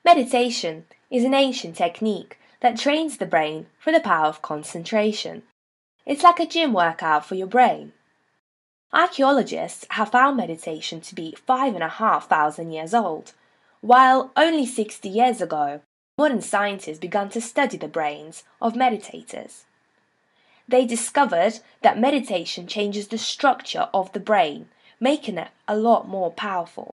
Meditation is an ancient technique that trains the brain through the power of concentration. It's like a gym workout for your brain. Archaeologists have found meditation to be 5,500 years old, while only 60 years ago, modern scientists began to study the brains of meditators. They discovered that meditation changes the structure of the brain, making it a lot more powerful.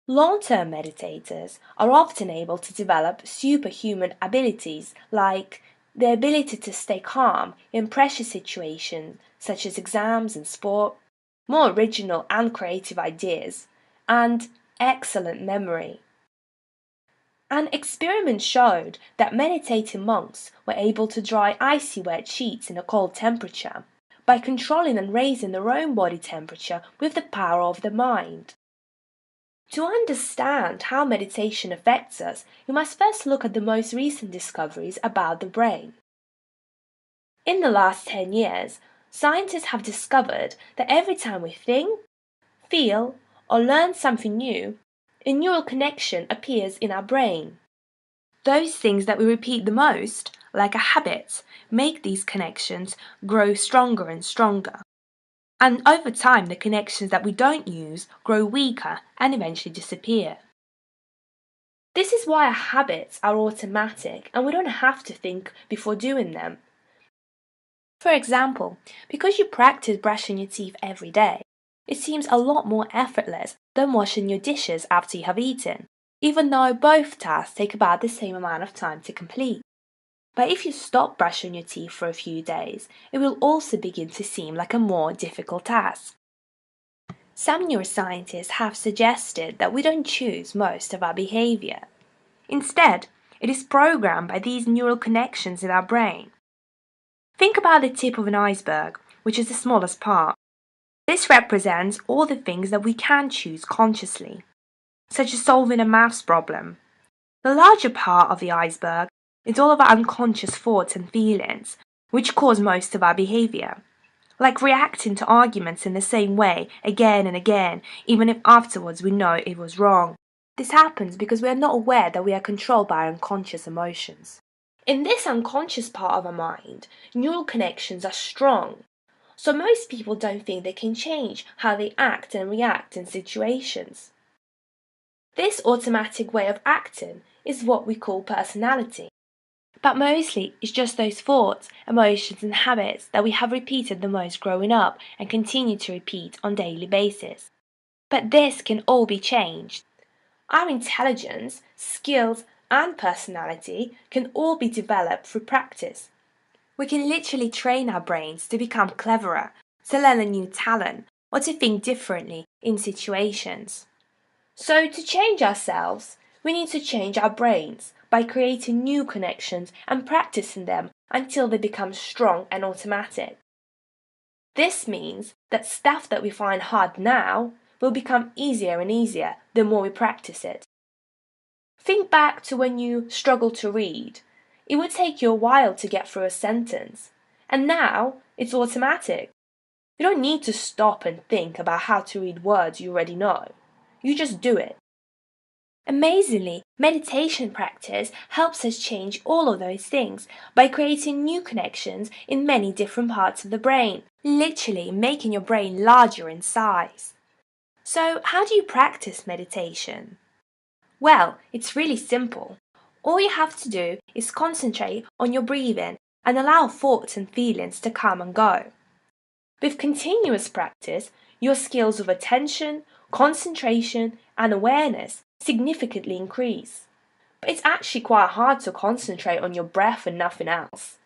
Long-term meditators are often able to develop superhuman abilities like the ability to stay calm in pressure situations such as exams and sport, more original and creative ideas, and excellent memory. An experiment showed that meditating monks were able to dry icy wet sheets in a cold temperature by controlling and raising their own body temperature with the power of the mind. To understand how meditation affects us, we must first look at the most recent discoveries about the brain. In the last 10 years, scientists have discovered that every time we think, feel, or learn something new, a neural connection appears in our brain. Those things that we repeat the most, like a habit, make these connections grow stronger and stronger. And over time, the connections that we don't use grow weaker and eventually disappear. This is why our habits are automatic and we don't have to think before doing them. For example, because you practice brushing your teeth every day, it seems a lot more effortless than washing your dishes after you have eaten, even though both tasks take about the same amount of time to complete. But if you stop brushing your teeth for a few days, it will also begin to seem like a more difficult task. Some neuroscientists have suggested that we don't choose most of our behavior. Instead, it is programmed by these neural connections in our brain. Think about the tip of an iceberg, which is the smallest part. This represents all the things that we can choose consciously, such as solving a maths problem. The larger part of the iceberg is all of our unconscious thoughts and feelings, which cause most of our behavior, like reacting to arguments in the same way again and again, even if afterwards we know it was wrong. This happens because we are not aware that we are controlled by our unconscious emotions. In this unconscious part of our mind, neural connections are strong, so most people don't think they can change how they act and react in situations. This automatic way of acting is what we call personality. But mostly it's just those thoughts, emotions and habits that we have repeated the most growing up and continue to repeat on a daily basis. But this can all be changed. Our intelligence, skills and personality can all be developed through practice. We can literally train our brains to become cleverer, to learn a new talent, or to think differently in situations. So to change ourselves, we need to change our brains by creating new connections and practicing them until they become strong and automatic. This means that stuff that we find hard now will become easier and easier the more we practice it. Think back to when you struggled to read. It would take you a while to get through a sentence, and now it's automatic. You don't need to stop and think about how to read words you already know. You just do it. Amazingly, meditation practice helps us change all of those things by creating new connections in many different parts of the brain, literally making your brain larger in size. So, how do you practice meditation? Well, it's really simple. All you have to do is concentrate on your breathing and allow thoughts and feelings to come and go. With continuous practice, your skills of attention, concentration, and awareness significantly increase. But it's actually quite hard to concentrate on your breath and nothing else.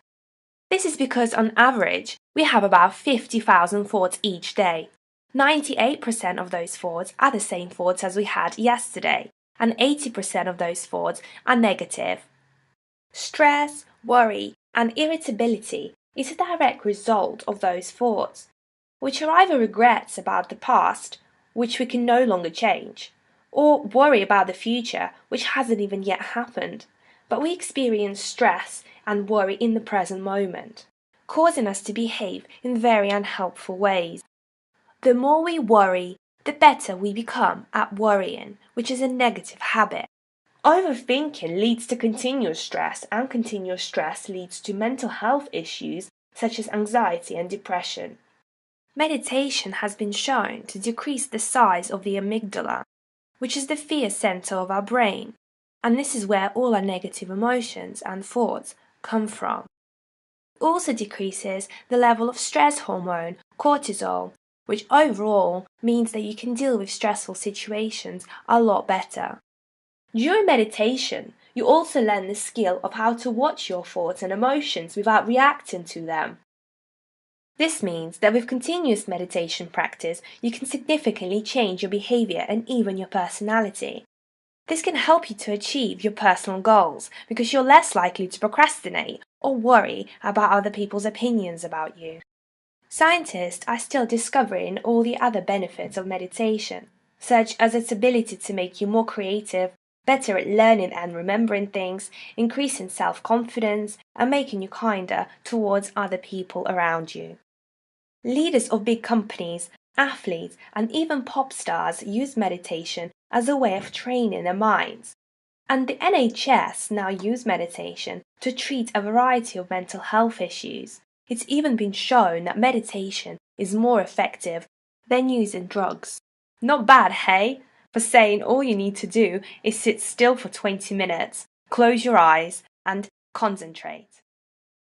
This is because on average, we have about 50,000 thoughts each day. 98% of those thoughts are the same thoughts as we had yesterday, and 80% of those thoughts are negative. Stress, worry, and irritability is a direct result of those thoughts, which are either regrets about the past, which we can no longer change, or worry about the future, which hasn't even yet happened, but we experience stress and worry in the present moment, causing us to behave in very unhelpful ways. The more we worry, the better we become at worrying, which is a negative habit. Overthinking leads to continuous stress, and continuous stress leads to mental health issues such as anxiety and depression. Meditation has been shown to decrease the size of the amygdala, which is the fear center of our brain, and this is where all our negative emotions and thoughts come from. It also decreases the level of stress hormone, cortisol, which overall means that you can deal with stressful situations a lot better. During meditation, you also learn the skill of how to watch your thoughts and emotions without reacting to them. This means that with continuous meditation practice, you can significantly change your behavior and even your personality. This can help you to achieve your personal goals because you're less likely to procrastinate or worry about other people's opinions about you. Scientists are still discovering all the other benefits of meditation, such as its ability to make you more creative, better at learning and remembering things, increasing self-confidence, and making you kinder towards other people around you. Leaders of big companies, athletes, and even pop stars use meditation as a way of training their minds. And the NHS now use meditation to treat a variety of mental health issues. It's even been shown that meditation is more effective than using drugs. Not bad, hey? For saying all you need to do is sit still for 20 minutes, close your eyes, and concentrate.